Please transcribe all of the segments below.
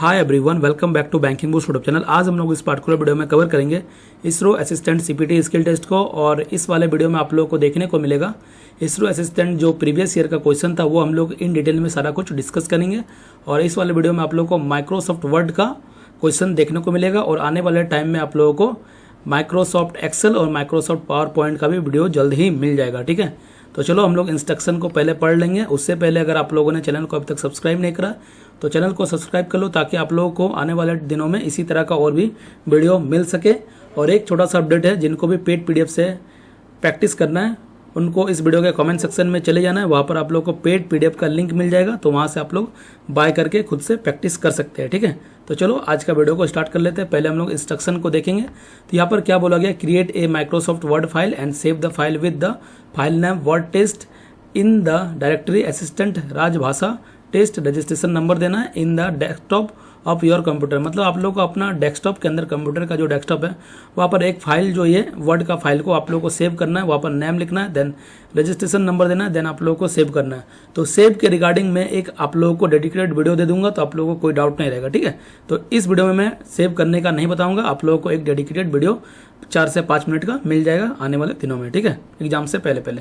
Hi everyone, welcome back to banking boost YouTube channel. आज हम लोग इस पार्टिकुलर वीडियो में कवर करेंगे ISRO assistant CPT skill test को। और इस वाले वीडियो में आप लोगों को देखने को मिलेगा इसरो असिस्टेंट जो प्रीवियस ईयर का क्वेश्चन था वो हम लोग इन डिटेल में सारा कुछ डिस्कस करेंगे। और इस वाले वीडियो में आप लोगों को माइक्रोसॉफ्ट वर्ड का क्वेश्चन देखने को मिलेगा और आने वाले टाइम में आप लोगों को माइक्रोसॉफ्ट एक्सेल और माइक्रोसॉफ्ट पावर पॉइंट का भी वीडियो जल्द ही मिल जाएगा। ठीक है, तो चलो हम लोग इंस्ट्रक्शन को पहले पढ़ लेंगे। उससे पहले अगर आप लोगों ने चैनल को अभी तक सब्सक्राइब नहीं करा तो चैनल को सब्सक्राइब कर लो, ताकि आप लोगों को आने वाले दिनों में इसी तरह का और भी वीडियो मिल सके। और एक छोटा सा अपडेट है, जिनको भी पेड पीडीएफ से प्रैक्टिस करना है उनको इस वीडियो के कमेंट सेक्शन में चले जाना है। वहाँ पर आप लोग को पेड पीडीएफ का लिंक मिल जाएगा, तो वहाँ से आप लोग बाय करके खुद से प्रैक्टिस कर सकते हैं। ठीक है, तो चलो आज का वीडियो को स्टार्ट कर लेते हैं। पहले हम लोग इंस्ट्रक्शन को देखेंगे। तो यहाँ पर क्या बोला गया, create a Microsoft Word file and save the file with the file name word test in the directory assistant Rajbhasha test. Registration number देना है in the desktop of your computer. मतलब आप लोग को अपना डेस्कटॉप के अंदर, कंप्यूटर का जो डेस्कटॉप है वहाँ पर एक फाइल जो ये वर्ड का फाइल को आप लोग को सेव करना है। वहाँ पर नेम लिखना है, देन रजिस्ट्रेशन नंबर देना है, देन आप लोगों को सेव करना है। तो सेव के रिगार्डिंग में एक आप लोगों को डेडिकेटेड वीडियो दे दूंगा, तो आप लोगों को कोई डाउट नहीं रहेगा। ठीक है, तो इस वीडियो में मैं सेव करने का नहीं बताऊंगा, आप लोगों को एक डेडिकेटेड वीडियो 4 से 5 मिनट का मिल जाएगा आने वाले दिनों में। ठीक है, एग्जाम से पहले।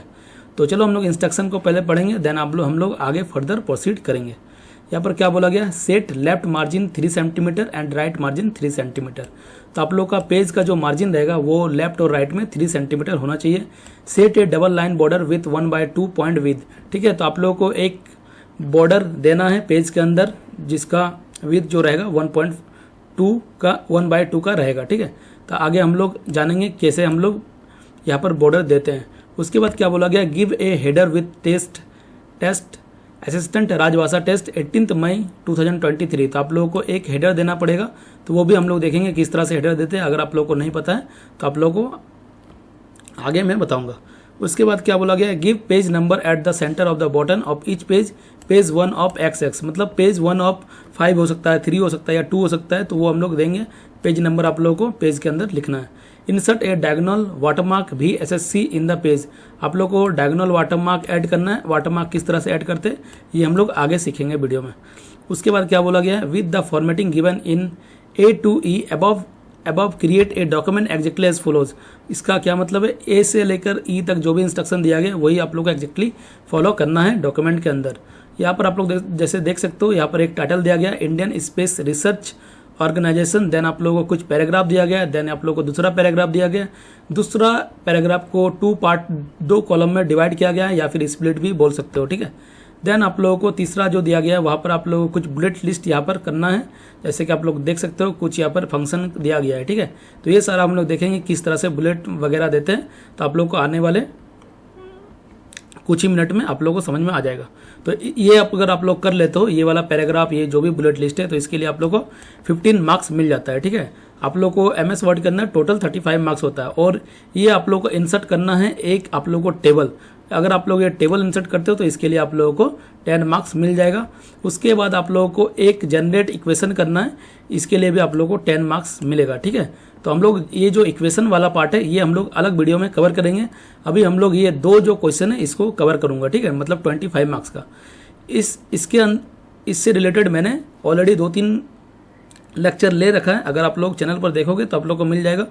तो चलो हम लोग इंस्ट्रक्शन को पहले पढ़ेंगे, देन हम लोग आगे फर्दर प्रोसीड करेंगे। यहाँ पर क्या बोला गया, set left margin 3 centimetre and right margin 3 centimetre. तो आप लोग का पेज का जो मार्जिन रहेगा वो लेफ्ट और राइट में 3 सेंटीमीटर होना चाहिए। Set A double line border with 1/2 point with. ठीक है, तो आप लोगों को एक बॉर्डर देना है पेज के अंदर, जिसका विथ जो रहेगा 1/2 का रहेगा। ठीक है, तो आगे हम लोग जानेंगे कैसे हम लोग यहाँ पर बॉर्डर देते हैं। उसके बाद क्या बोला गया, give a header with test assistant Rajbhasha test 18 May 2023। तो आप लोगों को एक हेडर देना पड़ेगा, तो वो भी हम लोग देखेंगे किस तरह से हेडर देते हैं। अगर आप लोगों को नहीं पता है तो आप लोगों को आगे मैं बताऊंगा। उसके बाद क्या बोला गया, give page number at the centre of the bottom of each page 1 of XX। मतलब पेज 1 ऑफ 5 हो सकता है, 3 हो सकता है या 2 हो सकता है, तो वो हम लोग देंगे। पेज नंबर आप लोगों को पेज के अंदर लिखना है। Insert A diagonal watermark VSSC in the page. आप लोग को डायगोनल वाटरमार्क ऐड करना है। वाटरमार्क किस तरह से ऐड करते हैं ये हम लोग आगे सीखेंगे वीडियो में। उसके बाद क्या बोला गया है, with the formatting given in A to E above create a document exactly as follows. इसका क्या मतलब है, ए से लेकर ई तक जो भी इंस्ट्रक्शन दिया गया वही आप लोग को एग्जैक्टली फॉलो करना है डॉक्यूमेंट के अंदर। यहाँ पर आप लोग जैसे देख सकते हो, यहाँ पर एक टाइटल दिया गया Indian Space Research Organisation, then आप लोगों को कुछ पैराग्राफ दिया गया, देन आप लोगों को दूसरा पैराग्राफ दिया गया। दूसरा पैराग्राफ को 2 कॉलम में डिवाइड किया गया है, या फिर स्प्लिट भी बोल सकते हो। ठीक है, देन आप लोगों को तीसरा जो दिया गया है वहाँ पर आप लोगों को कुछ बुलेट लिस्ट यहाँ पर करना है। जैसे कि आप लोग देख सकते हो कुछ यहाँ पर फंक्शन दिया गया है। ठीक है, तो ये सारा हम लोग देखेंगे किस तरह से बुलेट वगैरह देते हैं, तो आप लोग को आने वाले कुछ ही मिनट में आप लोगों को समझ में आ जाएगा। तो ये अगर आप लोग कर लेते हो ये वाला पैराग्राफ, ये जो भी बुलेट लिस्ट है, तो इसके लिए आप लोग को 15 मार्क्स मिल जाता है। ठीक है, आप लोग को MS वर्ड के अंदर टोटल 35 मार्क्स होता है। और ये आप लोग को इंसर्ट करना है एक आप लोग को टेबल। अगर आप लोग ये टेबल इंसर्ट करते हो तो इसके लिए आप लोगों को 10 मार्क्स मिल जाएगा। उसके बाद आप लोगों को एक जनरेट इक्वेशन करना है, इसके लिए भी आप लोगों को 10 मार्क्स मिलेगा। ठीक है, तो हम लोग ये जो इक्वेशन वाला पार्ट है ये हम लोग अलग वीडियो में कवर करेंगे। अभी हम लोग ये 2 जो क्वेश्चन है इसको कवर करूंगा। ठीक है, मतलब 25 मार्क्स का। इससे रिलेटेड मैंने ऑलरेडी 2-3 लेक्चर ले रखा है। अगर आप लोग चैनल पर देखोगे तो आप लोग को मिल जाएगा।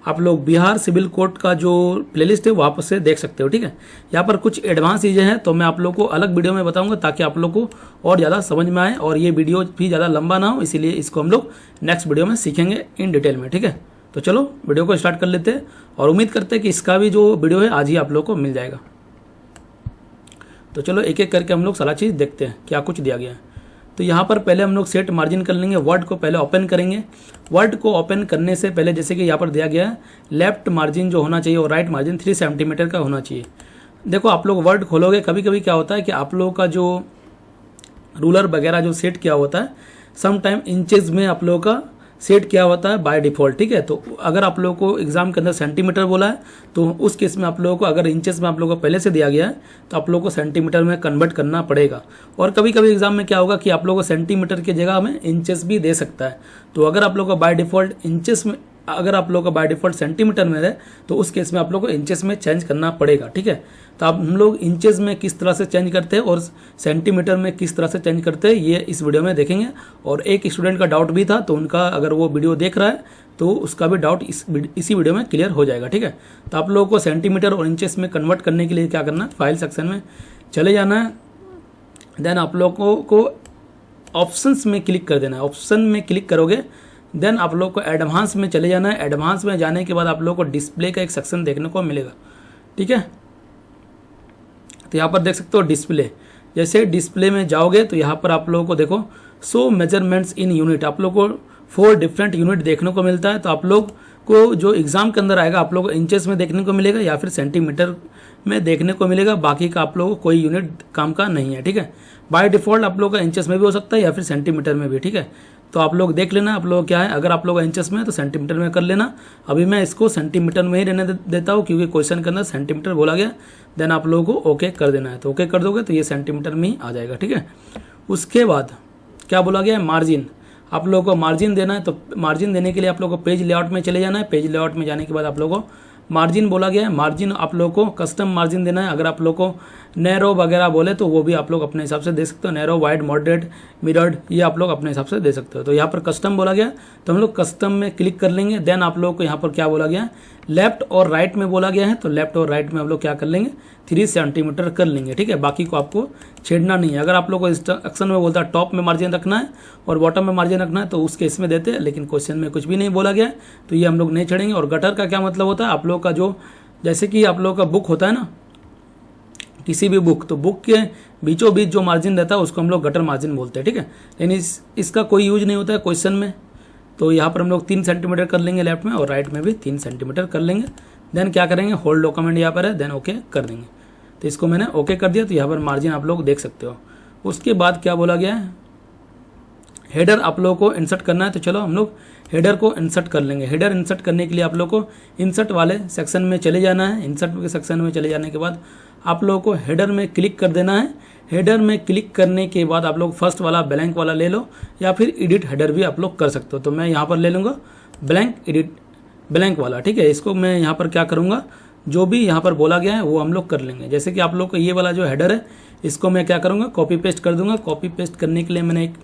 आप लोग बिहार सिविल कोड का जो प्लेलिस्ट है वहाँ पर से देख सकते हो। ठीक है, यहाँ पर कुछ एडवांस चीज़ें हैं तो मैं आप लोग को अलग वीडियो में बताऊंगा, ताकि आप लोग को और ज़्यादा समझ में आए और ये वीडियो भी ज़्यादा लंबा ना हो, इसीलिए इसको हम लोग नेक्स्ट वीडियो में सीखेंगे इन डिटेल में। ठीक है, तो चलो वीडियो को स्टार्ट कर लेते हैं और उम्मीद करते हैं कि इसका भी जो वीडियो है आज ही आप लोग को मिल जाएगा। तो चलो एक एक करके हम लोग सारा चीज़ देखते हैं क्या कुछ दिया गया है। तो यहाँ पर पहले हम लोग सेट मार्जिन कर लेंगे। वर्ड को पहले ओपन करेंगे। वर्ड को ओपन करने से पहले जैसे कि यहाँ पर दिया गया है लेफ्ट मार्जिन जो होना चाहिए और राइट मार्जिन 3 सेंटीमीटर का होना चाहिए। देखो आप लोग वर्ड खोलोगे, कभी कभी क्या होता है कि आप लोगों का जो रूलर वगैरह जो सेट किया होता है सम टाइम इंचेस में आप लोगों का सेट किया होता है बाय डिफॉल्ट। ठीक है, तो अगर आप लोगों को एग्जाम के अंदर सेंटीमीटर बोला है तो उस केस में आप लोगों को, अगर इंचेस में आप लोगों को पहले से दिया गया है तो आप लोगों को सेंटीमीटर में कन्वर्ट करना पड़ेगा। और कभी कभी एग्जाम में क्या होगा कि आप लोगों को सेंटीमीटर की जगह में इंचेस भी दे सकता है। तो अगर आप लोगों को बाय डिफॉल्ट इंचेस में अगर आप लोग का बाय डिफॉल्ट सेंटीमीटर में है तो उस केस में आप लोग को इंचेस में चेंज करना पड़ेगा, ठीक है। तो आप हम लोग इंचेस में किस तरह से चेंज करते हैं और सेंटीमीटर में किस तरह से चेंज करते हैं ये इस वीडियो में देखेंगे। और एक स्टूडेंट का डाउट भी था, तो उनका अगर वो वीडियो देख रहा है तो उसका भी डाउट इसी वीडियो में क्लियर हो जाएगा, ठीक है। तो आप लोगों को सेंटीमीटर और इंचेस में कन्वर्ट करने के लिए क्या करना है, फाइल सेक्शन में चले जाना है। देन आप लोगों को ऑप्शंस में क्लिक कर देना है। ऑप्शन में क्लिक करोगे देन आप लोग को एडवांस में चले जाना है। एडवांस में जाने के बाद आप लोग को डिस्प्ले का एक सेक्शन देखने को मिलेगा, ठीक है। तो यहाँ पर देख सकते हो डिस्प्ले। जैसे डिस्प्ले में जाओगे तो यहाँ पर आप लोगों को देखो शो मेजरमेंट्स इन यूनिट, आप लोग को 4 डिफरेंट यूनिट देखने को मिलता है। तो आप लोग को जो एग्जाम के अंदर आएगा आप लोग को इंचेस में देखने को मिलेगा या फिर सेंटीमीटर में देखने को मिलेगा। बाकी का आप लोगों को कोई यूनिट काम का नहीं है, ठीक है। बाय डिफॉल्ट आप लोग का इंचेस में भी हो सकता है या फिर सेंटीमीटर में भी, ठीक है। तो आप लोग देख लेना आप लोग क्या है, अगर आप लोग इंचेस में है तो सेंटीमीटर में कर लेना। अभी मैं इसको सेंटीमीटर में ही रहने देता हूँ क्योंकि क्वेश्चन के अंदर सेंटीमीटर बोला गया। देन आप लोगों को ओके कर देना है, तो ओके कर दोगे तो ये सेंटीमीटर में ही आ जाएगा, ठीक है। उसके बाद क्या बोला गया है, मार्जिन। आप लोगों को मार्जिन देना है, तो मार्जिन देने के लिए आप लोगों को पेज लेआउट में चले जाना है। पेज लेआउट में जाने के बाद आप लोगों को मार्जिन बोला गया है। मार्जिन आप लोगों को कस्टम मार्जिन देना है। अगर आप लोगों को नैरो वगैरह बोले तो वो भी आप लोग अपने हिसाब से दे सकते हो। नैरो, वाइड, मॉडरेट, मिरर्ड ये आप लोग अपने हिसाब से दे सकते हो। तो यहाँ पर कस्टम बोला गया तो हम लोग कस्टम में क्लिक कर लेंगे। देन आप लोगों को यहाँ पर क्या बोला गया है, लेफ्ट और राइट में बोला गया है। तो लेफ्ट और राइट में हम लोग क्या कर लेंगे, 3 सेंटीमीटर कर लेंगे, ठीक है। बाकी को आपको छेड़ना नहीं है। अगर आप लोग को इंस्ट्रक्शन में बोलता है टॉप में मार्जिन रखना है और बॉटम में मार्जिन रखना है तो उस केस में देते हैं, लेकिन क्वेश्चन में कुछ भी नहीं बोला गया है तो ये हम लोग नहीं छेड़ेंगे। और गटर का क्या मतलब होता है, आप लोग का जो जैसे कि आप लोग का बुक होता है ना, किसी भी बुक, तो बुक के बीचों बीच जो मार्जिन रहता है उसको हम लोग गटर मार्जिन बोलते हैं, ठीक है। लेकिन इसका कोई यूज नहीं होता है क्वेश्चन में। तो यहाँ पर हम लोग 3 सेंटीमीटर कर लेंगे लेफ्ट में और राइट में भी 3 सेंटीमीटर कर लेंगे। देन क्या करेंगे, होल्ड डॉक्यूमेंट यहाँ पर है, देन ओके कर देंगे। तो इसको मैंने ओके कर दिया। तो यहाँ पर मार्जिन आप लोग देख सकते हो। उसके बाद क्या बोला गया है, हेडर आप लोगों को इंसर्ट करना है। तो चलो हम लोग हेडर को इंसर्ट कर लेंगे। हेडर इंसर्ट करने के लिए आप लोग को इंसर्ट वाले सेक्शन में चले जाना है। इंसर्ट के सेक्शन में चले जाने के बाद आप लोगों को हेडर में क्लिक कर देना है। हेडर में क्लिक करने के बाद आप लोग फर्स्ट वाला ब्लैंक वाला ले लो या फिर एडिट हेडर भी आप लोग कर सकते हो। तो मैं यहाँ पर ले लूँगा ब्लैंक वाला, ठीक है। इसको मैं यहाँ पर क्या करूँगा, जो भी यहाँ पर बोला गया है वो हम लोग कर लेंगे। जैसे कि आप लोग को ये वाला जो हेडर है इसको मैं क्या करूँगा, कॉपी पेस्ट कर दूंगा। कॉपी पेस्ट करने के लिए मैंने एक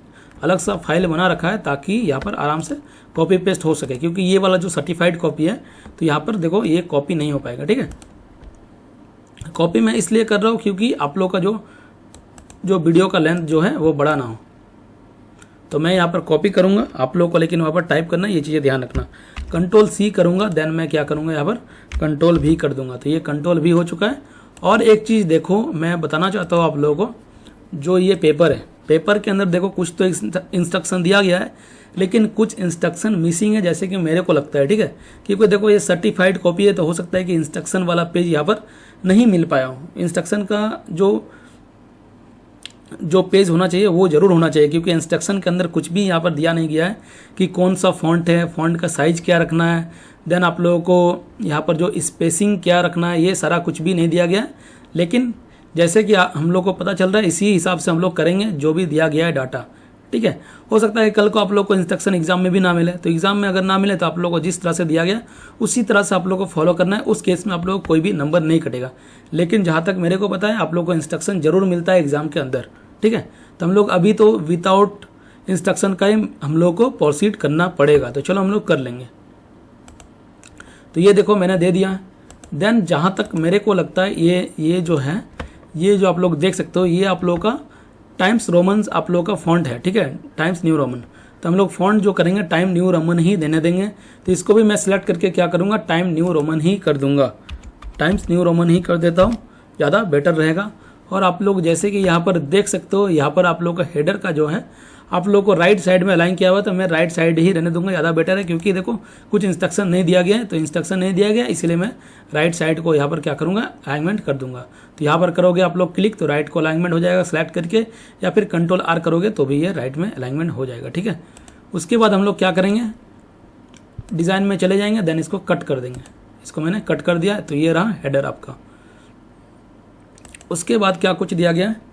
अलग सा फाइल बना रखा है ताकि यहाँ पर आराम से कॉपी पेस्ट हो सके, क्योंकि ये वाला जो सर्टिफाइड कॉपी है तो यहाँ पर देखो ये कॉपी नहीं हो पाएगा, ठीक है। कॉपी मैं इसलिए कर रहा हूँ क्योंकि आप लोग का जो वीडियो का लेंथ जो है वो बड़ा ना हो। तो मैं यहाँ पर कॉपी करूँगा आप लोग को, लेकिन वहाँ पर टाइप करना, ये चीज़ें ध्यान रखना। Ctrl+C करूँगा, देन मैं क्या करूँगा यहाँ पर Ctrl+V कर दूंगा। तो ये Ctrl+V हो चुका है। और एक चीज़ देखो मैं बताना चाहता हूँ आप लोगों को, जो ये पेपर है, पेपर के अंदर देखो कुछ तो इंस्ट्रक्शन दिया गया है लेकिन कुछ इंस्ट्रक्शन मिसिंग है, जैसे कि मेरे को लगता है, ठीक है। क्योंकि देखो ये सर्टिफाइड कॉपी है तो हो सकता है कि इंस्ट्रक्शन वाला पेज यहाँ पर नहीं मिल पाया हो। इंस्ट्रक्शन का जो पेज होना चाहिए वो जरूर होना चाहिए, क्योंकि इंस्ट्रक्शन के अंदर कुछ भी यहाँ पर दिया नहीं गया है कि कौन सा फॉन्ट है, फॉन्ट का साइज क्या रखना है, देन आप लोगों को यहाँ पर जो स्पेसिंग क्या रखना है, ये सारा कुछ भी नहीं दिया गया है। लेकिन जैसे कि हम लोग को पता चल रहा है इसी हिसाब से हम लोग करेंगे जो भी दिया गया है डाटा, ठीक है। हो सकता है कल को आप लोग को इंस्ट्रक्शन एग्जाम में भी ना मिले, तो एग्जाम में अगर ना मिले तो आप लोग को जिस तरह से दिया गया उसी तरह से आप लोग को फॉलो करना है। उस केस में आप लोग को कोई भी नंबर नहीं कटेगा। लेकिन जहाँ तक मेरे को पता है आप लोग को इंस्ट्रक्शन जरूर मिलता है एग्जाम के अंदर, ठीक है। तो हम लोग अभी तो विदाउट इंस्ट्रक्शन का ही हम लोग को प्रोसीड करना पड़ेगा। तो चलो हम लोग कर लेंगे। तो ये देखो मैंने दे दिया। देन जहाँ तक मेरे को लगता है ये जो है, ये जो आप लोग देख सकते हो, ये आप लोग का टाइम्स रोमन आप लोग का फॉन्ट है, ठीक है, टाइम्स न्यू रोमन। तो हम लोग फॉन्ट जो करेंगे टाइम न्यू रोमन ही देने देंगे। तो इसको भी मैं सिलेक्ट करके क्या करूँगा, टाइम न्यू रोमन ही कर दूंगा। टाइम्स न्यू रोमन ही कर देता हूँ, ज़्यादा बेटर रहेगा। और आप लोग जैसे कि यहाँ पर देख सकते हो, यहाँ पर आप लोग का हेडर का जो है आप लोग को राइट साइड में अलाइन किया हुआ, तो मैं राइट साइड ही रहने दूंगा, ज़्यादा बेटर है। क्योंकि देखो कुछ इंस्ट्रक्शन नहीं दिया गया है, तो इंस्ट्रक्शन नहीं दिया गया इसलिए मैं राइट साइड को यहाँ पर क्या करूँगा, अलाइनमेंट कर दूंगा। तो यहाँ पर करोगे आप लोग क्लिक तो राइट को अलाइनमेंट हो जाएगा सेलेक्ट करके, या फिर Ctrl+R करोगे तो भी ये राइट में अलाइनमेंट हो जाएगा, ठीक है। उसके बाद हम लोग क्या करेंगे, डिज़ाइन में चले जाएंगे, देन इसको कट कर देंगे। इसको मैंने कट कर दिया, तो ये रहा हेडर आपका। उसके बाद क्या कुछ दिया गया है,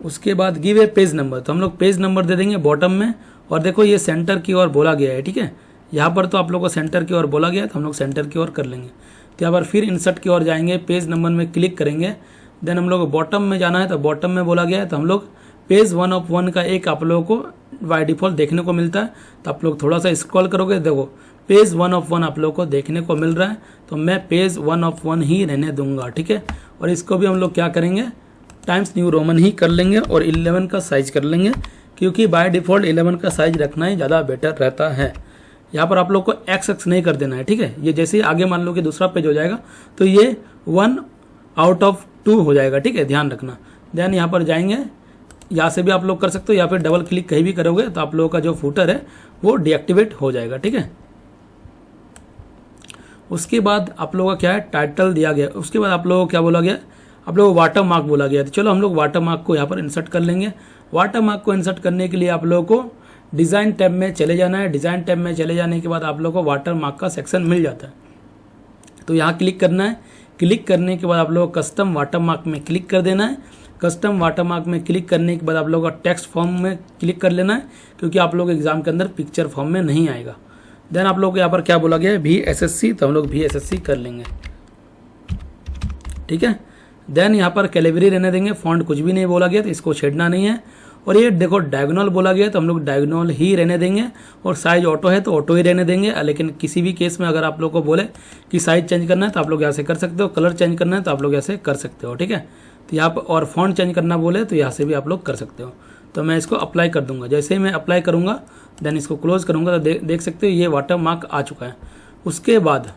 उसके बाद गिव ए पेज नंबर। तो हम लोग पेज नंबर दे देंगे बॉटम में। और देखो ये सेंटर की ओर बोला गया है, ठीक है, यहाँ पर तो आप लोगों को सेंटर की ओर बोला गया तो हम लोग सेंटर की ओर कर लेंगे। तो यहाँ पर फिर इंसर्ट की ओर जाएंगे, पेज नंबर में क्लिक करेंगे, देन हम लोग बॉटम में जाना है तो बॉटम में बोला गया है तो हम लोग पेज 1 ऑफ 1 का एक आप लोगों को बाय डिफॉल्ट देखने को मिलता है। तो आप लोग थोड़ा सा स्क्रॉल करोगे, देखो पेज 1 ऑफ 1 आप लोगों को देखने को मिल रहा है, तो मैं पेज 1 ऑफ 1 ही रहने दूंगा, ठीक है। और इसको भी हम लोग क्या करेंगे, टाइम्स न्यू रोमन ही कर लेंगे और 11 का साइज कर लेंगे, क्योंकि बाय डिफॉल्ट 11 का साइज रखना ही ज़्यादा बेटर रहता है। यहाँ पर आप लोग को एक्स नहीं कर देना है, ठीक है। ये जैसे ही आगे मान लो कि दूसरा पेज हो जाएगा तो ये 1 आउट ऑफ 2 हो जाएगा, ठीक है, ध्यान रखना। देन यहाँ पर जाएंगे, यहाँ से भी आप लोग कर सकते हो या फिर डबल क्लिक कहीं भी करोगे तो आप लोगों का जो फूटर है वो डीएक्टिवेट हो जाएगा, ठीक है। उसके बाद आप लोगों का क्या है, टाइटल दिया गया। उसके बाद आप लोगों को क्या बोला गया, आप लोगों को वाटर मार्क बोला गया। तो चलो हम लोग वाटर मार्क को यहाँ पर इंसर्ट कर लेंगे। वाटर मार्क को इंसर्ट करने के लिए आप लोगों को डिज़ाइन टैब में चले जाना है। डिज़ाइन टैब में चले जाने के बाद आप लोगों को वाटर मार्क का सेक्शन मिल जाता है, तो यहाँ क्लिक करना है। क्लिक करने के बाद आप लोगों को कस्टम वाटर मार्क में क्लिक कर देना है। कस्टम वाटर मार्क में क्लिक करने के बाद आप लोगों का टेक्स्ट फॉर्म में क्लिक कर लेना है, क्योंकि आप लोग एग्जाम के अंदर पिक्चर फॉर्म में नहीं आएगा। देन आप लोग को यहाँ पर क्या बोला गया है, VSSC, तो हम लोग VSSC कर लेंगे, ठीक है। देन यहाँ पर कैलिबरी रहने देंगे, फॉन्ट कुछ भी नहीं बोला गया तो इसको छेड़ना नहीं है। और ये देखो डायगोनल बोला गया तो हम लोग डायगोनल ही रहने देंगे, और साइज ऑटो है तो ऑटो ही रहने देंगे। लेकिन किसी भी केस में अगर आप लोग को बोले कि साइज चेंज करना है तो आप लोग यहाँ से कर सकते हो, कलर चेंज करना है तो आप लोग यहाँ से कर सकते हो, ठीक है। तो यहाँ पर और फॉन्ट चेंज करना बोले तो यहाँ से भी आप लोग कर सकते हो। तो मैं इसको अप्लाई कर दूंगा। जैसे ही मैं अप्लाई करूंगा देन इसको क्लोज करूंगा तो देख सकते हो ये वाटर मार्क आ चुका है। उसके बाद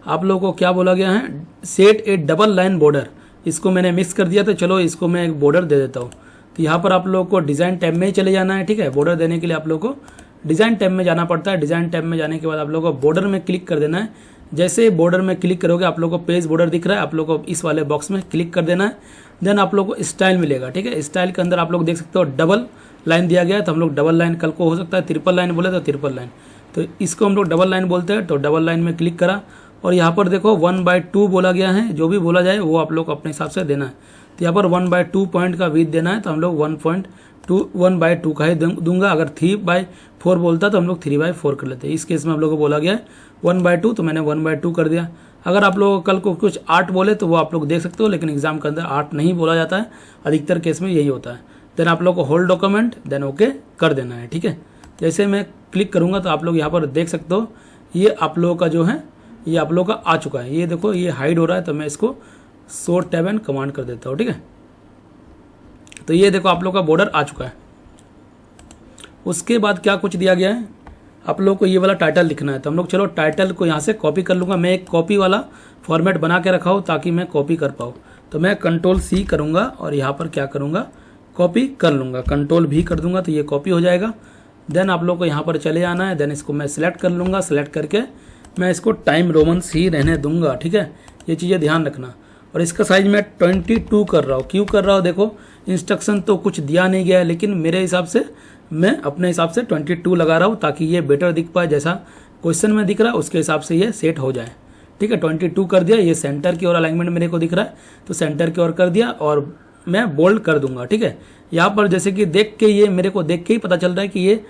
आप लोगों को क्या बोला गया है, set A double line border. इसको मैंने मिक्स कर दिया, तो चलो इसको मैं एक बॉर्डर दे देता हूँ। तो यहाँ पर आप लोगों को डिज़ाइन टैब में ही चले जाना है, ठीक है। बॉर्डर देने के लिए आप लोगों को डिज़ाइन टैब में जाना पड़ता है। डिज़ाइन टैब में जाने के बाद आप लोगों को बॉर्डर में क्लिक कर देना है। जैसे बॉर्डर में क्लिक करोगे आप लोगों को पेज बॉर्डर दिख रहा है, आप लोगों को इस वाले बॉक्स में क्लिक कर देना है। देन आप लोगों को स्टाइल मिलेगा, ठीक है। स्टाइल के अंदर आप लोग देख सकते हो डबल लाइन दिया गया है, तो हम लोग डबल लाइन, कल को हो सकता है ट्रिपल लाइन बोले तो ट्रिपल लाइन, तो इसको हम लोग डबल लाइन बोलते हैं। तो डबल लाइन में क्लिक करा और यहाँ पर देखो 1/2 बोला गया है। जो भी बोला जाए वो आप लोग को अपने हिसाब से देना है। तो यहाँ पर 1/2 पॉइंट का विड्थ देना है, तो हम लोग 1/2 का ही दूंगा। अगर 3/4 बोलता तो हम लोग 3/4 कर लेते हैं। इस केस में हम लोग को बोला गया है 1/2, तो मैंने 1/2 कर दिया। अगर आप लोग कल को कुछ 8 बोले तो वो आप लोग देख सकते हो, लेकिन एग्जाम के अंदर 8 नहीं बोला जाता है, अधिकतर केस में यही होता है। देन आप लोग को होल्ड डॉक्यूमेंट देन ओके कर देना है, ठीक है। जैसे मैं क्लिक करूंगा तो आप लोग यहाँ पर देख सकते हो ये आप लोगों का जो है ये आप लोगों का आ चुका है। ये देखो ये हाइड हो रहा है, तो मैं इसको शो टैब एंड कमांड कर देता हूँ, ठीक है। तो ये देखो आप लोग का बॉर्डर आ चुका है। उसके बाद क्या कुछ दिया गया है, आप लोग को ये वाला टाइटल लिखना है। तो हम लोग चलो टाइटल को यहाँ से कॉपी कर लूँगा। मैं एक कॉपी वाला फॉर्मेट बना के रखा हूँ ताकि मैं कॉपी कर पाऊँ। तो मैं Ctrl+C करूँगा और यहाँ पर क्या करूँगा, कॉपी कर लूँगा। Ctrl+V कर दूंगा तो ये कॉपी हो जाएगा। देन आप लोग को यहाँ पर चले आना है। देन इसको मैं सिलेक्ट कर लूँगा। सिलेक्ट करके मैं इसको टाइम रोमन्स ही रहने दूंगा, ठीक है। ये चीज़ें ध्यान रखना। और इसका साइज मैं 22 कर रहा हूँ। क्यों कर रहा हूँ, देखो इंस्ट्रक्शन तो कुछ दिया नहीं गया है, लेकिन मेरे हिसाब से मैं अपने हिसाब से 22 लगा रहा हूँ ताकि ये बेटर दिख पाए। जैसा क्वेश्चन में दिख रहा है उसके हिसाब से ये सेट हो जाए, ठीक है। 22 कर दिया। ये सेंटर की ओर अलाइनमेंट मेरे को दिख रहा है तो सेंटर की ओर कर दिया और मैं बोल्ड कर दूंगा, ठीक है। यहाँ पर जैसे कि देख के ये मेरे को देख के ही पता चल रहा है कि ये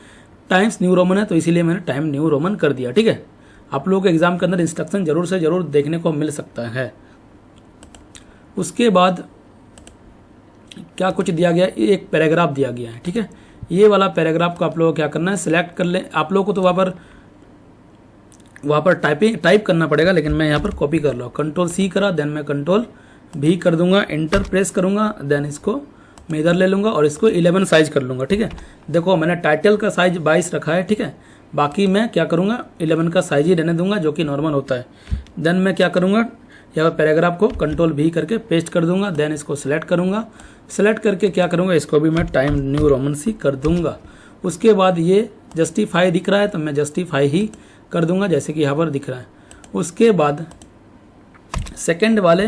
टाइम्स न्यू रोमन है, तो इसीलिए मैंने टाइम न्यू रोमन कर दिया, ठीक है। आप लोगों के एग्जाम के अंदर इंस्ट्रक्शन जरूर से जरूर देखने को मिल सकता है। उसके बाद क्या कुछ दिया गया, एक पैराग्राफ दिया गया है, ठीक है। ये वाला पैराग्राफ को आप लोगों को क्या करना है, सिलेक्ट कर ले। आप लोगों को तो वहाँ पर टाइप करना पड़ेगा, लेकिन मैं यहाँ पर कॉपी कर लो। Ctrl+C करा, देन मैं Ctrl+V कर दूंगा, एंटर प्रेस करूंगा। देन इसको मैं इधर ले लूंगा और इसको 11 साइज कर लूंगा, ठीक है। देखो मैंने टाइटल का साइज 22 रखा है, ठीक है। बाकी मैं क्या करूंगा 11 का साइज ही रहने दूंगा, जो कि नॉर्मल होता है। देन मैं क्या करूंगा, यहाँ पर पैराग्राफ को Ctrl+V करके पेस्ट कर दूंगा। देन इसको सिलेक्ट करूंगा। सिलेक्ट करके क्या करूंगा, इसको भी मैं टाइम न्यू रोमन सी कर दूंगा। उसके बाद ये जस्टिफाई दिख रहा है तो मैं जस्टिफाई ही कर दूंगा, जैसे कि यहाँ पर दिख रहा है। उसके बाद सेकंड वाले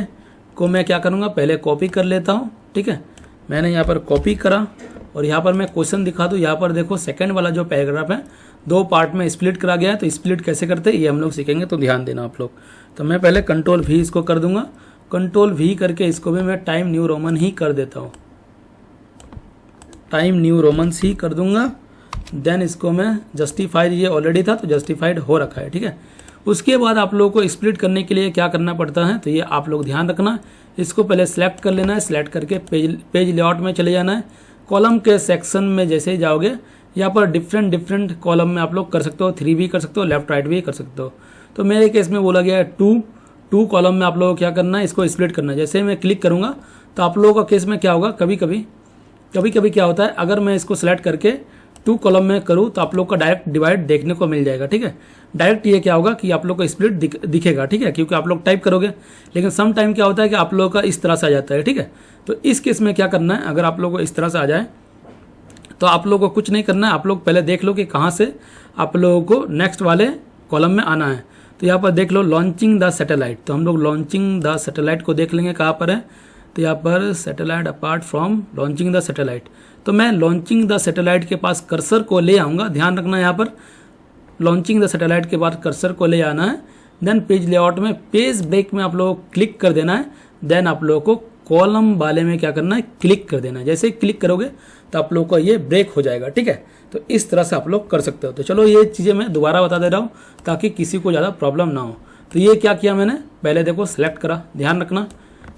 को मैं क्या करूंगा, पहले कॉपी कर लेता हूँ, ठीक है। मैंने यहाँ पर कॉपी करा और यहाँ पर मैं क्वेश्चन दिखा दूँ। यहाँ पर देखो सेकंड वाला जो पैराग्राफ है 2 पार्ट में स्प्लिट करा गया है, तो स्प्लिट कैसे करते हैं ये हम लोग सीखेंगे, तो ध्यान देना आप लोग। तो मैं पहले Ctrl+V इसको कर दूंगा। Ctrl+V करके इसको भी मैं टाइम न्यू रोमन ही कर देता हूँ, टाइम न्यू रोमन ही कर दूंगा। देन इसको मैं जस्टिफाइड, ये ऑलरेडी था तो जस्टिफाइड हो रखा है, ठीक है। उसके बाद आप लोगों को स्प्लिट करने के लिए क्या करना पड़ता है, तो ये आप लोग ध्यान रखना, इसको पहले सेलेक्ट कर लेना है, सेलेक्ट करके पेज लेआउट में चले जाना है। कॉलम के सेक्शन में जैसे ही जाओगे यहाँ पर डिफरेंट कॉलम में आप लोग कर सकते हो, 3 भी कर सकते हो, लेफ्ट राइट भी कर सकते हो। तो मेरे केस में बोला गया है 2 कॉलम में आप लोगों को क्या करना है, इसको स्प्लिट करना है। जैसे ही मैं क्लिक करूँगा तो आप लोगों का केस में क्या होगा, कभी कभी क्या होता है, अगर मैं इसको सेलेक्ट करके 2 कॉलम में करूँ तो आप लोग का डायरेक्ट डिवाइड देखने को मिल जाएगा, ठीक है। डायरेक्ट ये क्या होगा कि आप लोग को स्प्लिट दिखेगा, ठीक है, क्योंकि आप लोग टाइप करोगे। लेकिन सम टाइम क्या होता है कि आप लोगों का इस तरह से आ जाता है, ठीक है। तो इस केस में क्या करना है, अगर आप लोगों को इस तरह से आ जाए तो आप लोगों को कुछ नहीं करना है, आप लोग पहले देख लो कि कहाँ से आप लोगों को नेक्स्ट वाले कॉलम में आना है। तो यहाँ पर देख लो लॉन्चिंग द सैटेलाइट, तो हम लोग लॉन्चिंग द सैटेलाइट को देख लेंगे कहाँ पर है। तो यहाँ पर satellite apart from launching the satellite, तो मैं लॉन्चिंग द सैटेलाइट के पास कर्सर को ले आऊँगा। ध्यान रखना यहाँ पर लॉन्चिंग द सैटेलाइट के बाद कर्सर को ले आना है। देन पेज लेआउट में पेज ब्रेक में आप लोगों को क्लिक कर देना है। देन आप लोगों को कॉलम वाले में क्या करना है, क्लिक कर देना है। जैसे ही क्लिक करोगे तो आप लोगों को ये ब्रेक हो जाएगा, ठीक है। तो इस तरह से आप लोग कर सकते हो। तो चलो ये चीज़ें मैं दोबारा बता दे रहा हूँ ताकि किसी को ज़्यादा प्रॉब्लम ना हो। तो ये क्या किया मैंने, पहले देखो सिलेक्ट करा, ध्यान रखना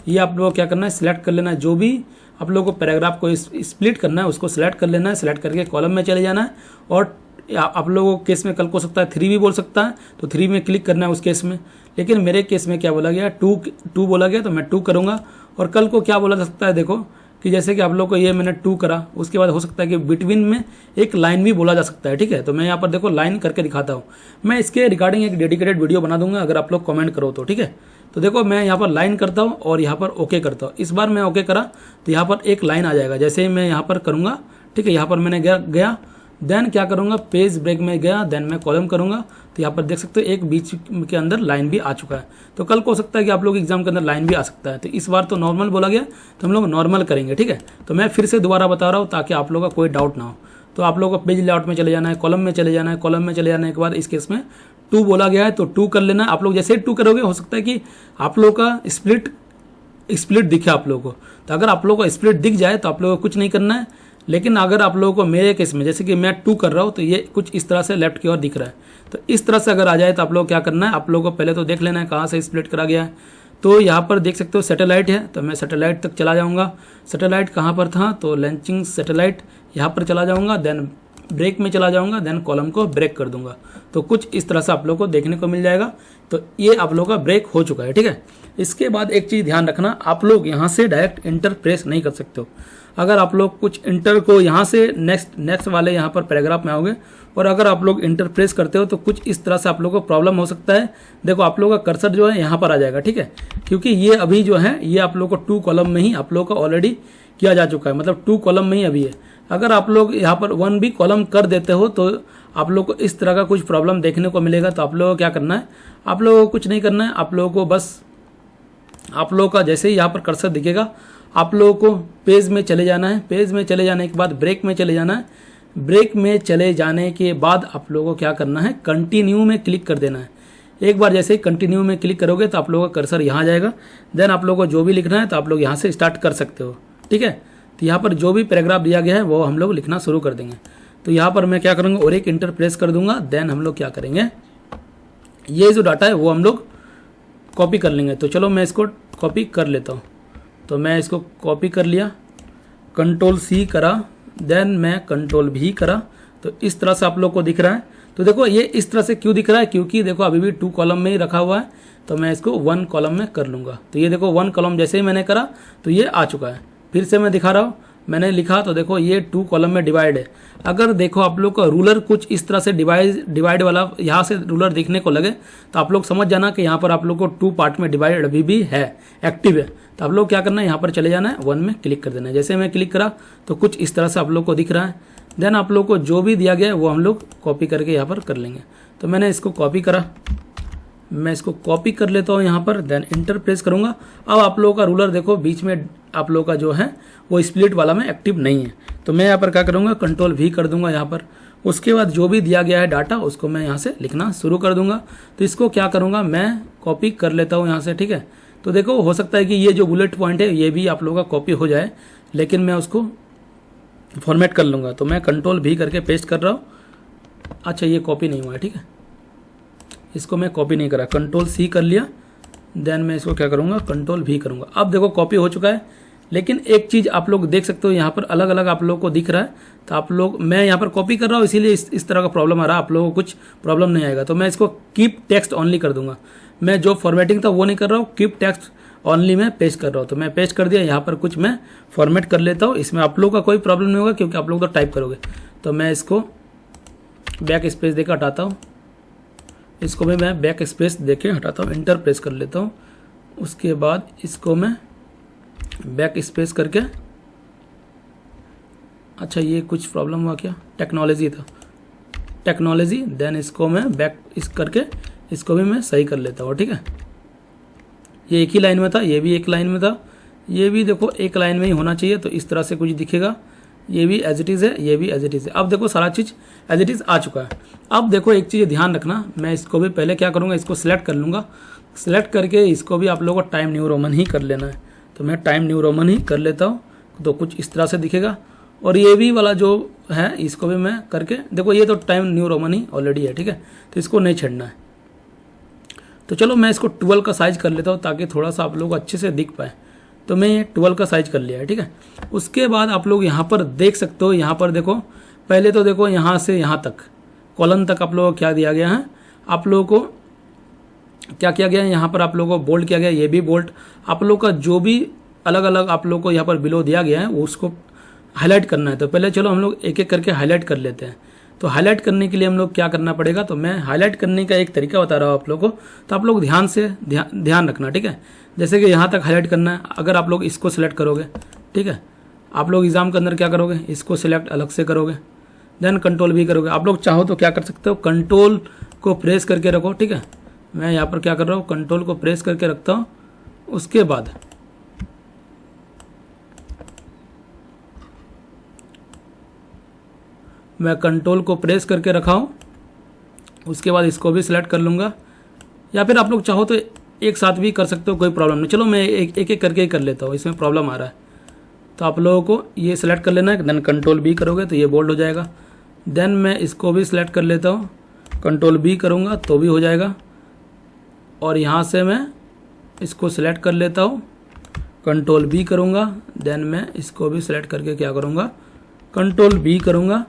ये आप लोगों को क्या करना है, सिलेक्ट कर लेना है। जो भी आप लोगों को पैराग्राफ को स्प्लिट करना है उसको सिलेक्ट कर लेना है, सिलेक्ट करके कॉलम में चले जाना है। और आप लोगों के केस में कल को सकता है 3 भी बोल सकता है, तो 3 में क्लिक करना है उस केस में। लेकिन मेरे केस में क्या बोला गया, 2 बोला गया तो मैं 2 करूँगा। और कल को क्या बोला जा सकता है, देखो कि जैसे कि आप लोग को ये मैंने 2 करा, उसके बाद हो सकता है कि बिटवीन में एक लाइन भी बोला जा सकता है, ठीक है। तो मैं यहाँ पर देखो लाइन करके दिखाता हूँ। मैं इसके रिगार्डिंग एक डेडिकेटेड वीडियो बना दूंगा अगर आप लोग कमेंट करो तो, ठीक है। तो देखो मैं यहाँ पर लाइन करता हूँ और यहाँ पर ओके करता हूँ। इस बार मैं ओके करा तो यहाँ पर एक लाइन आ जाएगा। जैसे ही मैं यहाँ पर करूँगा, ठीक है, यहाँ पर मैंने गया देन क्या करूँगा, पेज ब्रेक में गया, देन मैं कॉलम करूँगा। तो यहाँ पर देख सकते हो एक बीच के अंदर लाइन भी आ चुका है। तो कल को हो सकता है कि आप लोग एग्जाम के अंदर लाइन भी आ सकता है। तो इस बार तो नॉर्मल बोला गया तो हम लोग नॉर्मल करेंगे, ठीक है। तो मैं फिर से दोबारा बता रहा हूँ ताकि आप लोगों का कोई डाउट ना हो। तो आप लोगों को पेज लेआउट में चले जाना है, कॉलम में चले जाना है। कॉलम में चले जाने के बाद इस केस में 2 बोला गया है तो 2 कर लेना। आप लोग जैसे ही 2 करोगे हो सकता है कि आप लोग का स्प्लिट दिखे आप लोगों को। तो अगर आप लोगों को स्प्लिट दिख जाए तो आप लोगों को कुछ नहीं करना है। लेकिन अगर आप लोगों को मेरे केस में जैसे कि मैं 2 कर रहा हूँ तो ये कुछ इस तरह से लेफ्ट की ओर दिख रहा है। तो इस तरह से अगर आ जाए तो आप लोग क्या करना है, आप लोगों को पहले तो देख लेना है कहाँ से स्प्लिट करा गया है। तो यहाँ पर देख सकते हो सैटेलाइट है, तो मैं सैटेलाइट तक चला जाऊँगा। सैटेलाइट कहाँ पर था, तो लॉन्चिंग सैटेलाइट यहाँ पर चला जाऊँगा, देन ब्रेक में चला जाऊँगा, देन कॉलम को ब्रेक कर दूंगा। तो कुछ इस तरह से आप लोग को देखने को मिल जाएगा। तो ये आप लोगों का ब्रेक हो चुका है, ठीक है। इसके बाद एक चीज़ ध्यान रखना, आप लोग यहाँ से डायरेक्ट इंटर प्रेस नहीं कर सकते हो। अगर आप लोग कुछ इंटर को यहाँ से नेक्स्ट वाले यहाँ पर पैराग्राफ में आओगे और अगर आप लोग इंटर प्रेस करते हो तो कुछ इस तरह से आप लोगों को प्रॉब्लम हो सकता है। देखो आप लोगों का कर्सर जो है यहाँ पर आ जाएगा, ठीक है, क्योंकि ये अभी जो है ये आप लोग को 2 कॉलम में ही आप लोग का ऑलरेडी किया जा चुका है, मतलब 2 कॉलम में ही अभी है। अगर आप लोग यहाँ पर 1 भी कॉलम कर देते हो तो आप लोग को इस तरह का कुछ प्रॉब्लम देखने को मिलेगा। तो आप लोगों को क्या करना है, आप लोगों को कुछ नहीं करना है, आप लोगों को बस आप लोगों का जैसे ही यहाँ पर कर्सर दिखेगा आप लोगों को पेज में चले जाना है। पेज में चले जाने के बाद ब्रेक में चले जाना है। ब्रेक में चले जाने के बाद आप लोगों को क्या करना है, कंटिन्यू में क्लिक कर देना है। एक बार जैसे ही कंटिन्यू में क्लिक करोगे तो आप लोगों का कर्सर यहाँ जाएगा। देन आप लोगों को जो भी लिखना है तो आप लोग यहाँ से स्टार्ट कर सकते हो, ठीक है। तो यहाँ पर जो भी पैराग्राफ दिया गया है वो हम लोग लिखना शुरू कर देंगे। तो यहाँ पर मैं क्या करूँगा, और एक इंटर प्रेस कर दूंगा। देन हम लोग क्या करेंगे, ये जो डाटा है वो हम लोग कॉपी कर लेंगे। तो चलो मैं इसको कॉपी कर लेता हूँ। तो मैं इसको कॉपी कर लिया, Ctrl+C करा, देन मैं Ctrl+V करा। तो इस तरह से आप लोग को दिख रहा है। तो देखो ये इस तरह से क्यों दिख रहा है, क्योंकि देखो अभी भी 2 कॉलम में ही रखा हुआ है। तो मैं इसको 1 कॉलम में कर लूँगा। तो ये देखो 1 कॉलम जैसे ही मैंने करा तो ये आ चुका है। फिर से मैं दिखा रहा हूँ, मैंने लिखा तो देखो ये 2 कॉलम में डिवाइड है। अगर देखो आप लोग का रूलर कुछ इस तरह से डिवाइड वाला यहाँ से रूलर दिखने को लगे तो आप लोग समझ जाना कि यहाँ पर आप लोग को 2 पार्ट में डिवाइड अभी भी है, एक्टिव है। तो आप लोग क्या करना है, यहाँ पर चले जाना है, 1 में क्लिक कर देना है। जैसे मैं क्लिक करा तो कुछ इस तरह से आप लोग को दिख रहा है। देन आप लोग को जो भी दिया गया है वो हम लोग कॉपी करके यहाँ पर कर लेंगे। तो मैंने इसको कॉपी करा, मैं इसको कॉपी कर लेता हूँ यहाँ पर, देन इंटर प्रेस करूँगा। अब आप लोगों का रूलर देखो बीच में आप लोगों का जो है वो स्प्लिट वाला में एक्टिव नहीं है। तो मैं यहाँ पर क्या करूँगा, Ctrl+V कर दूंगा यहाँ पर। उसके बाद जो भी दिया गया है डाटा उसको मैं यहाँ से लिखना शुरू कर दूंगा। तो इसको क्या करूँगा, मैं कॉपी कर लेता हूँ यहाँ से, ठीक है। तो देखो हो सकता है कि ये जो बुलेट पॉइंट है ये भी आप लोगों का कॉपी हो जाए, लेकिन मैं उसको फॉर्मेट कर लूँगा। तो मैं कंट्रोल भी करके पेस्ट कर रहा हूँ। अच्छा ये कॉपी नहीं हुआ है, ठीक है, इसको मैं कॉपी नहीं करा, कंट्रोल सी कर लिया, देन मैं इसको क्या करूँगा, कंट्रोल भी करूँगा। अब देखो कॉपी हो चुका है, लेकिन एक चीज़ आप लोग देख सकते हो यहाँ पर अलग अलग आप लोगों को दिख रहा है। तो आप लोग, मैं यहाँ पर कॉपी कर रहा हूँ इसीलिए इस तरह का प्रॉब्लम आ रहा है, आप लोगों को कुछ प्रॉब्लम नहीं आएगा। तो मैं इसको कीप टेक्स्ट ऑनली कर दूंगा। मैं जो फॉर्मेटिंग था वो नहीं कर रहा हूँ, कीप टेक्स्ट ऑनली मैं पेस्ट कर रहा हूँ। तो मैं पेस्ट कर दिया, यहाँ पर कुछ मैं फॉर्मेट कर लेता हूँ। इसमें आप लोगों का कोई प्रॉब्लम नहीं होगा क्योंकि आप लोग तो टाइप करोगे। तो मैं इसको बैक स्पेस देकर हटाता हूँ, इसको भी मैं बैक स्पेस देके हटाता हूँ, इंटर प्रेस कर लेता हूँ। उसके बाद इसको मैं बैक स्पेस करके, अच्छा ये कुछ प्रॉब्लम हुआ क्या, टेक्नोलॉजी था, टेक्नोलॉजी, देन इसको मैं बैक इस करके इसको भी मैं सही कर लेता हूँ, ठीक है। ये एक ही लाइन में था, ये भी एक लाइन में था, ये भी देखो एक लाइन में ही होना चाहिए। तो इस तरह से कुछ दिखेगा, ये भी एज इट इज़ है, ये भी एज इट इज़ है। अब देखो सारा चीज़ एज इट इज़ आ चुका है। अब देखो एक चीज़ ध्यान रखना, मैं इसको भी पहले क्या करूँगा, इसको सिलेक्ट कर लूँगा। सिलेक्ट करके इसको भी आप लोगों को टाइम न्यू रोमन ही कर लेना है। तो मैं टाइम न्यू रोमन ही कर लेता हूँ, तो कुछ इस तरह से दिखेगा। और ये भी वाला जो है इसको भी मैं करके, देखो ये तो टाइम न्यू रोमन ही ऑलरेडी है, ठीक है, तो इसको नहीं छेड़ना है। तो चलो मैं इसको 12 का साइज कर लेता हूँ ताकि थोड़ा सा आप लोग अच्छे से दिख पाए। तो मैं ये 12 का साइज कर लिया है, ठीक है। उसके बाद आप लोग यहाँ पर देख सकते हो, यहाँ पर देखो, पहले तो देखो यहाँ से यहाँ तक कॉलम तक आप लोगों को क्या दिया गया है, आप लोगों को क्या किया गया है, यहाँ पर आप लोगों को बोल्ड किया गया है, ये भी बोल्ड। आप लोग का जो भी अलग अलग आप लोग को यहाँ पर बिलो दिया गया है वो उसको हाईलाइट करना है। तो पहले चलो हम लोग एक एक करके हाईलाइट कर लेते हैं। तो हाईलाइट करने के लिए हम लोग क्या करना पड़ेगा, तो मैं हाईलाइट करने का एक तरीका बता रहा हूँ आप लोगों को, तो आप लोग ध्यान से ध्यान रखना, ठीक है। जैसे कि यहाँ तक हाईलाइट करना है, अगर आप लोग इसको सिलेक्ट करोगे, ठीक है, आप लोग एग्जाम के अंदर क्या करोगे, इसको सिलेक्ट अलग से करोगे, देन कंट्रोल भी करोगे। आप लोग चाहो तो क्या कर सकते हो, कंट्रोल को प्रेस करके रखो, ठीक है। मैं यहाँ पर क्या कर रहा हूँ, कंट्रोल को प्रेस करके रखता हूँ। उसके बाद मैं कंट्रोल को प्रेस करके रखा हूँ, उसके बाद इसको भी सिलेक्ट कर लूँगा, या फिर आप लोग चाहो तो एक साथ भी कर सकते हो, कोई प्रॉब्लम नहीं। चलो मैं एक एक करके ही कर लेता हूँ, इसमें प्रॉब्लम आ रहा है। तो आप लोगों को ये सिलेक्ट कर लेना है, देन कंट्रोल भी करोगे तो ये बोल्ड हो जाएगा। देन मैं इसको भी सिलेक्ट कर लेता हूँ, कंट्रोल भी करूँगा तो भी हो जाएगा। और यहाँ से मैं इसको सिलेक्ट कर लेता हूँ, कंट्रोल भी करूँगा, देन मैं इसको भी सिलेक्ट करके क्या करूँगा, कंट्रोल भी करूँगा,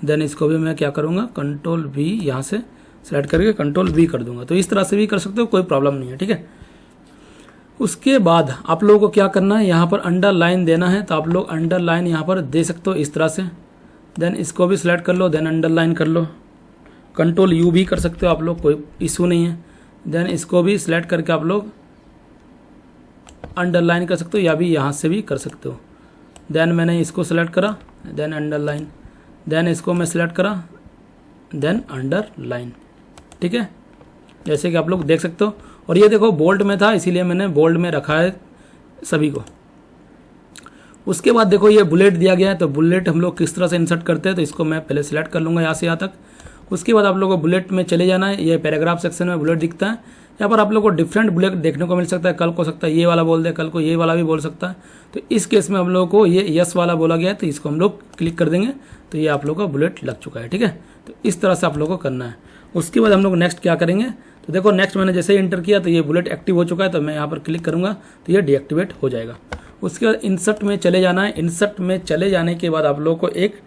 देन इसको भी मैं क्या करूँगा, कंट्रोल भी यहाँ से सिलेक्ट करके कंट्रोल भी कर दूंगा। तो इस तरह से भी कर सकते हो, कोई प्रॉब्लम नहीं है, ठीक है। उसके बाद आप लोगों को क्या करना है, यहाँ पर अंडरलाइन देना है। तो आप लोग अंडरलाइन यहाँ पर दे सकते हो इस तरह से, देन इसको भी सिलेक्ट कर लो, देन अंडरलाइन कर लो, कंट्रोल यू भी कर सकते हो आप लोग, कोई इशू नहीं है। देन इसको भी सिलेक्ट करके आप लोग अंडरलाइन कर सकते हो, या भी यहाँ से भी कर सकते हो। देन मैंने इसको सिलेक्ट करा, देन अंडरलाइन, देन इसको मैं सिलेक्ट करा, देन अंडरलाइन, ठीक है, जैसे कि आप लोग देख सकते हो। और ये देखो बोल्ड में था, इसीलिए मैंने बोल्ड में रखा है सभी को। उसके बाद देखो ये बुलेट दिया गया है, तो बुलेट हम लोग किस तरह से इंसर्ट करते हैं, तो इसको मैं पहले सिलेक्ट कर लूँगा यहाँ से यहाँ तक। उसके बाद आप लोगों को बुलेट में चले जाना है, ये पैराग्राफ सेक्शन में बुलेट दिखता है। यहाँ पर आप लोग को डिफरेंट बुलेट देखने को मिल सकता है, कल को सकता है ये वाला बोल दे, कल को ये वाला भी बोल सकता है। तो इस केस में हम लोगों को ये यस वाला बोला गया है, तो इसको हम लोग क्लिक कर देंगे, तो ये आप लोगों का बुलेट लग चुका है, ठीक है। तो इस तरह से आप लोगों को करना है। उसके बाद हम लोग नेक्स्ट क्या करेंगे, तो देखो नेक्स्ट मैंने जैसे ही इंटर किया तो ये बुलेट एक्टिव हो चुका है, तो मैं यहाँ पर क्लिक करूँगा तो ये डीएक्टिवेट हो जाएगा। उसके बाद इंसर्ट में चले जाना है। इंसर्ट में चले जाने के बाद आप लोगों को एक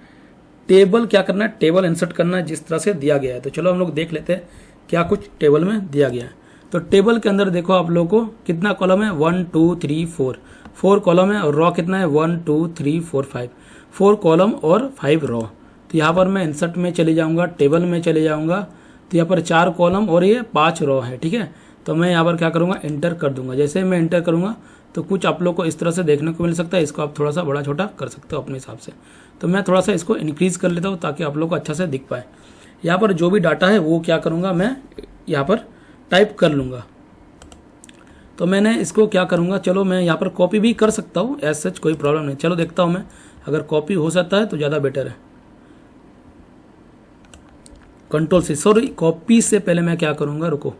टेबल क्या करना है, टेबल इंसर्ट करना है जिस तरह से दिया गया है। तो चलो हम लोग देख लेते हैं क्या कुछ टेबल में दिया गया है। तो टेबल के अंदर देखो आप लोगों को कितना कॉलम है, 1 2 3 4 कॉलम है, और रॉ कितना है, 1 2 3 4 5 4 कॉलम और 5 रॉ। तो यहाँ पर मैं इंसर्ट में चले जाऊँगा, टेबल में चले जाऊँगा, तो यहाँ पर 4 कॉलम और ये 5 रॉ है, ठीक है। तो मैं यहाँ पर क्या करूँगा, इंटर कर दूंगा। जैसे मैं इंटर करूँगा तो कुछ आप लोग को इस तरह से देखने को मिल सकता है। इसको आप थोड़ा सा बड़ा छोटा कर सकते हो अपने हिसाब से। तो मैं थोड़ा सा इसको इंक्रीज कर लेता हूँ ताकि आप लोग को अच्छा से दिख पाए। यहाँ पर जो भी डाटा है वो क्या करूँगा, मैं यहाँ पर टाइप कर लूँगा। तो मैंने इसको क्या करूँगा, चलो मैं यहाँ पर कॉपी भी कर सकता हूँ, एज सच कोई प्रॉब्लम नहीं। चलो देखता हूँ मैं, अगर कॉपी हो सकता है तो ज़्यादा बेटर है। कंट्रोल से, सॉरी कॉपी से पहले मैं क्या करूँगा, रुको,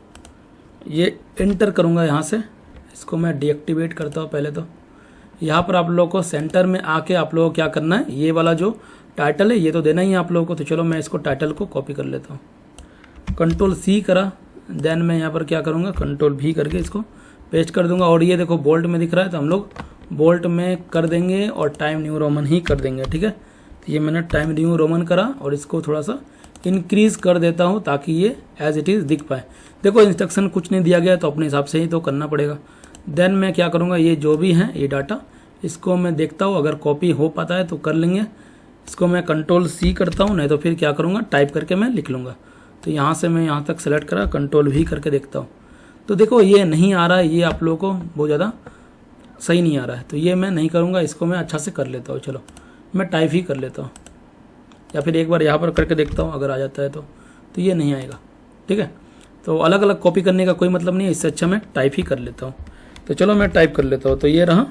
ये इंटर करूँगा यहाँ से, इसको मैं डीएक्टिवेट करता हूँ पहले। तो यहाँ पर आप लोगों को सेंटर में आके आप लोगों को क्या करना है, ये वाला जो टाइटल है ये तो देना ही है आप लोगों को। तो चलो मैं इसको टाइटल को कॉपी कर लेता हूँ, कंट्रोल सी करा, देन मैं यहाँ पर क्या करूँगा कंट्रोल भी करके इसको पेस्ट कर दूंगा। और ये देखो बोल्ट में दिख रहा है तो हम लोग बोल्ट में कर देंगे और टाइम न्यू रोमन ही कर देंगे, ठीक है। तो ये मैंने टाइम न्यू रोमन करा और इसको थोड़ा सा इंक्रीज कर देता हूँ ताकि ये एज इट इज़ दिख पाए। देखो इंस्ट्रक्शन कुछ नहीं दिया गया तो अपने हिसाब से ही तो करना पड़ेगा। देन मैं क्या करूँगा, ये जो भी है ये डाटा इसको मैं देखता हूँ, अगर कॉपी हो पाता है तो कर लेंगे। इसको मैं कंट्रोल सी करता हूँ, नहीं तो फिर क्या करूँगा टाइप करके मैं लिख लूँगा। तो यहाँ से मैं यहाँ तक सेलेक्ट करा, कंट्रोल भी करके देखता हूँ। तो देखो ये नहीं आ रहा है, ये आप लोगों को बहुत ज़्यादा सही नहीं आ रहा है, तो ये मैं नहीं करूँगा, इसको मैं अच्छा से कर लेता हूँ। चलो मैं टाइप ही कर लेता हूँ, या फिर एक बार यहाँ पर करके देखता हूँ, अगर आ जाता है तो ये नहीं आएगा, ठीक है। तो अलग अलग कॉपी करने का कोई मतलब नहीं है, इससे अच्छा मैं टाइप ही कर लेता हूँ। तो चलो मैं टाइप कर लेता हूँ। तो ये रहा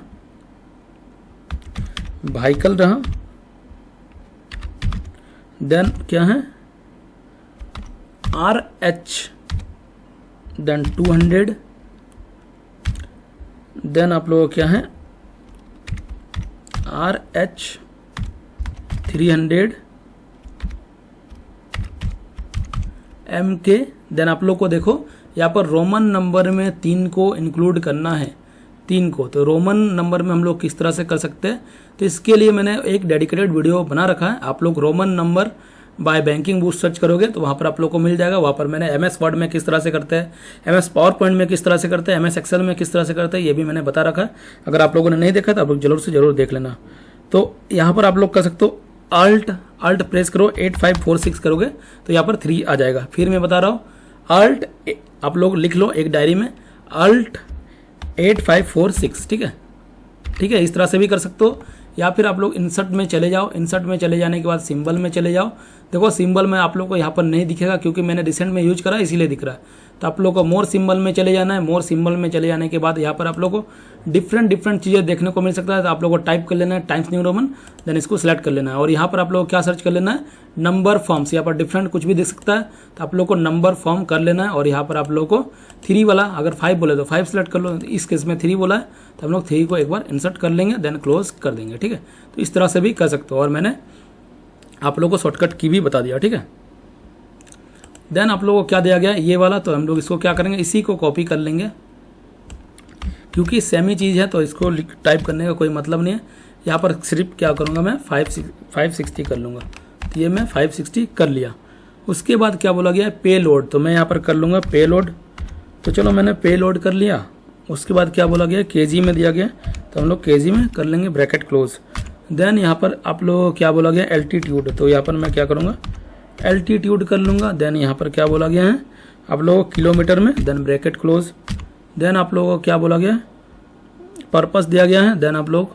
व्हीकल रहा, देन क्या है RH, देन 200, देन आप लोगों को क्या है RH 300 MK। देन आप लोग को देखो यहाँ पर रोमन नंबर में 3 को इंक्लूड करना है, 3 को। तो रोमन नंबर में हम लोग किस तरह से कर सकते हैं, तो इसके लिए मैंने एक डेडिकेटेड वीडियो बना रखा है। आप लोग Roman number by banking boost search करोगे तो वहाँ पर आप लोग को मिल जाएगा। वहाँ पर मैंने MS वर्ड में किस तरह से करते हैं, MS पावर पॉइंट में किस तरह से करते हैं, MS एक्सेल में किस तरह से करते हैं, ये भी मैंने बता रखा है। अगर आप लोगों ने नहीं देखा तो आप लोग जरूर से जरूर देख लेना। तो यहाँ पर आप लोग कर सकते हो अल्ट प्रेस करो, 8546 करोगे तो यहाँ पर 3 आ जाएगा। फिर मैं बता रहा हूँ अल्ट, आप लोग लिख लो एक डायरी में अल्ट 8546, ठीक है, ठीक है। इस तरह से भी कर सकते हो, या फिर आप लोग इंसर्ट में चले जाओ। इंसर्ट में चले जाने के बाद सिंबल में चले जाओ। देखो सिंबल में आप लोग को यहाँ पर नहीं दिखेगा क्योंकि मैंने रिसेंट में यूज करा इसीलिए दिख रहा है। तो आप लोग को मोर सिंबल में चले जाना है। मोर सिंबल में चले जाने के बाद यहाँ पर आप लोग को डिफरेंट चीज़ें देखने को मिल सकता है। तो आप लोग को टाइप कर लेना है टाइम्स न्यू रोमन, देन इसको सिलेक्ट कर लेना है। और यहाँ पर आप लोग को क्या सर्च कर लेना है, नंबर फॉर्म्स। यहाँ पर डिफरेंट कुछ भी दिख सकता है, तो आप लोग को नंबर फॉर्म कर लेना है। और यहाँ पर आप लोग को 3 वाला, अगर 5 बोले तो 5 सेलेक्ट कर लो। इस केस में 3 बोला है तो हम लोग 3 को एक बार इंसर्ट कर लेंगे, देन क्लोज कर देंगे, ठीक है। तो इस तरह से भी कर सकते हो, और मैंने आप लोग को शॉर्टकट की भी बता दिया, ठीक है। देन आप लोगों को क्या दिया गया ये वाला, तो हम लोग इसको क्या करेंगे, इसी को कॉपी कर लेंगे क्योंकि सेम ही चीज़ है तो इसको टाइप करने का कोई मतलब नहीं है। यहाँ पर सिर्फ क्या करूँगा मैं 560 कर लूँगा। तो ये मैं 560 कर लिया। उसके बाद क्या बोला गया है पे लोड, तो मैं यहाँ पर कर लूँगा पे लोड। तो चलो मैंने पे लोड कर लिया। उसके बाद क्या बोला गया केजी में दिया गया, तो हम लोग केजी में कर लेंगे, ब्रैकेट क्लोज। देन यहाँ पर आप लोग क्या बोला गया एल्टीट्यूड, तो यहाँ पर मैं क्या करूँगा एल्टीट्यूड कर लूँगा। देन यहाँ पर क्या बोला गया है आप लोगों को किलोमीटर में, देन ब्रैकेट क्लोज। देन आप लोगों को क्या बोला गया पर्पस दिया गया है, देन आप लोग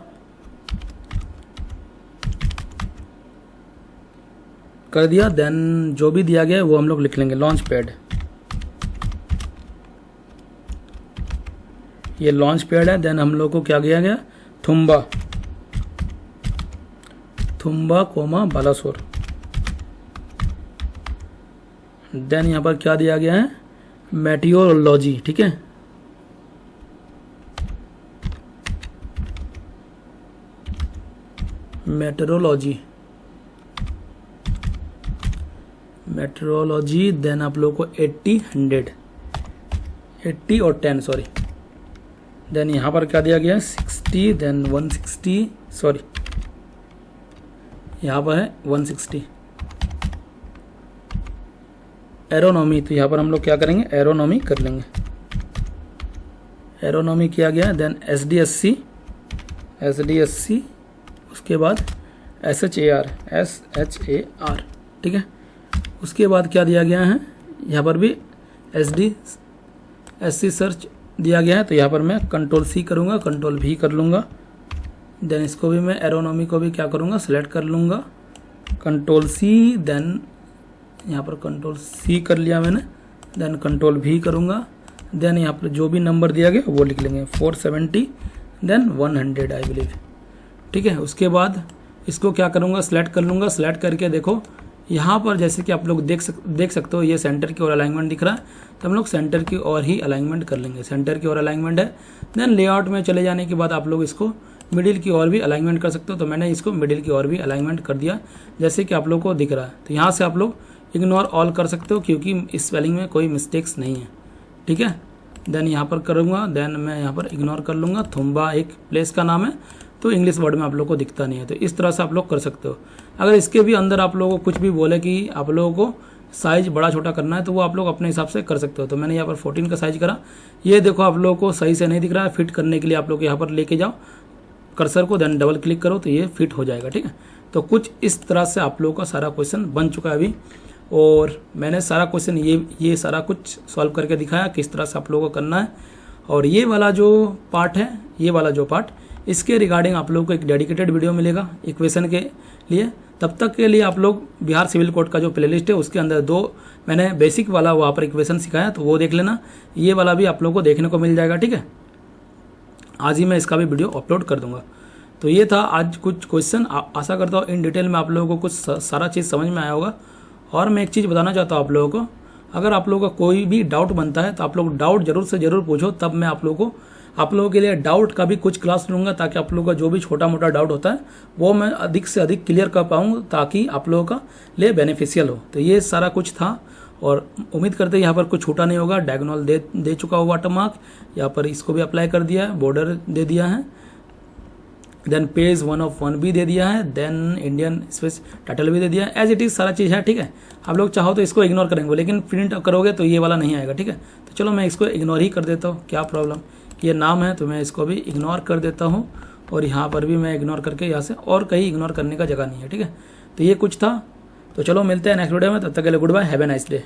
कर दिया। देन जो भी दिया गया है वो हम लोग लिख लेंगे, लॉन्च पैड। ये लॉन्च पैड है। देन हम लोग को क्या दिया गया थुम्बा कोमा बालासोर। देन यहाँ पर क्या दिया गया है मेटियोरोलॉजी, ठीक है। मेट्रोलॉजी। देन आप लोग को 80 और 10 सॉरी। देन यहाँ पर क्या दिया गया 60, देन 160 सॉरी, यहाँ पर है 160। एरोनॉमी, तो यहाँ पर हम लोग क्या करेंगे एरोनॉमी कर लेंगे। एरोनॉमी किया गया। देन SDSC, उसके बाद SHAR, ठीक है। उसके बाद क्या दिया गया है यहाँ पर भी SC सर्च दिया गया है। तो यहाँ पर मैं कंट्रोल C करूँगा, कंट्रोल V कर लूँगा। देन इसको भी मैं एरोनॉमी को भी क्या करूँगा सेलेक्ट कर लूँगा, कंट्रोल C। देन यहाँ पर कंट्रोल C कर लिया मैंने, देन कंट्रोल V करूँगा। देन यहाँ पर जो भी नंबर दिया गया वो लिख लेंगे 470, देन 100 आई बिलीव, ठीक है। उसके बाद इसको क्या करूँगा सेलेक्ट कर लूँगा। सेलेक्ट करके देखो यहाँ पर जैसे कि आप लोग देख सकते हो ये सेंटर की ओर अलाइनमेंट दिख रहा है, तो हम लोग सेंटर की ओर ही अलाइनमेंट कर लेंगे। सेंटर की ओर अलाइनमेंट है। देन लेआउट में चले जाने के बाद आप लोग इसको मिडिल की ओर भी अलाइनमेंट कर सकते हो। तो मैंने इसको मिडिल की ओर भी अलाइनमेंट कर दिया जैसे कि आप लोगों को दिख रहा है। तो यहाँ से आप लोग इग्नोर ऑल कर सकते हो क्योंकि इस स्पेलिंग में कोई मिस्टेक्स नहीं है, ठीक है। देन यहाँ पर करूँगा, देन मैं यहाँ पर इग्नोर कर लूँगा। थुम्बा एक प्लेस का नाम है, तो इंग्लिश वर्ड में आप लोग को दिखता नहीं है। तो इस तरह से आप लोग कर सकते हो। अगर इसके भी अंदर आप लोगों को कुछ भी बोले कि आप लोगों को साइज बड़ा छोटा करना है तो वो आप लोग अपने हिसाब से कर सकते हो। तो मैंने यहाँ पर 14 का साइज करा। ये देखो आप लोगों को सही से नहीं दिख रहा है, फिट करने के लिए आप लोग यहाँ पर लेके जाओ कर्सर को, देन डबल क्लिक करो तो ये फिट हो जाएगा, ठीक है। तो कुछ इस तरह से आप लोगों का सारा क्वेश्चन बन चुका है अभी, और मैंने सारा क्वेश्चन ये सारा कुछ सॉल्व करके दिखाया किस तरह से आप लोगों को करना है। और ये वाला जो पार्ट है, ये वाला जो पार्ट, इसके रिगार्डिंग आप लोगों को एक डेडिकेटेड वीडियो मिलेगा इक्वेशन के लिए। तब तक के लिए आप लोग बिहार सिविल कोड का जो प्लेलिस्ट है उसके अंदर 2 मैंने बेसिक वाला वहाँ पर इक्वेशन सिखाया, तो वो देख लेना। ये वाला भी आप लोगों को देखने को मिल जाएगा, ठीक है। आज ही मैं इसका भी वीडियो अपलोड कर दूंगा। तो ये था आज कुछ क्वेश्चन। आशा करता हूँ इन डिटेल में आप लोगों को कुछ सारा चीज़ समझ में आया होगा। और मैं एक चीज़ बताना चाहता हूँ आप लोगों को, अगर आप लोगों का कोई भी डाउट बनता है तो आप लोग डाउट जरूर से ज़रूर पूछो, तब मैं आप लोगों के लिए डाउट का भी कुछ क्लास लूँगा, ताकि आप लोगों का जो भी छोटा मोटा डाउट होता है वो मैं अधिक से अधिक क्लियर कर पाऊँ, ताकि आप लोगों का लिए बेनिफिशियल हो। तो ये सारा कुछ था, और उम्मीद करते हैं यहाँ पर कुछ छूटा नहीं होगा। डायगोनल दे चुका हो वाटरमार्क, यहाँ पर इसको भी अप्लाई कर दिया है, बॉर्डर दे दिया है, देन पेज 1 of 1 भी दे दिया है, देन इंडियन स्पेस टाइटल भी दे दिया है। एज इट इज़ सारा चीज़ है, ठीक है। आप लोग चाहो तो इसको इग्नोर करेंगे, लेकिन प्रिंट करोगे तो ये वाला नहीं आएगा, ठीक है। तो चलो मैं इसको इग्नोर ही कर देता हूँ, क्या प्रॉब्लम, ये नाम है तो मैं इसको भी इग्नोर कर देता हूँ। और यहाँ पर भी मैं इग्नोर करके यहाँ से, और कहीं इग्नोर करने का जगह नहीं है, ठीक है। तो ये कुछ था। तो चलो मिलते हैं नेक्स्ट वीडियो में, तब तक के लिए goodbye, have a nice day.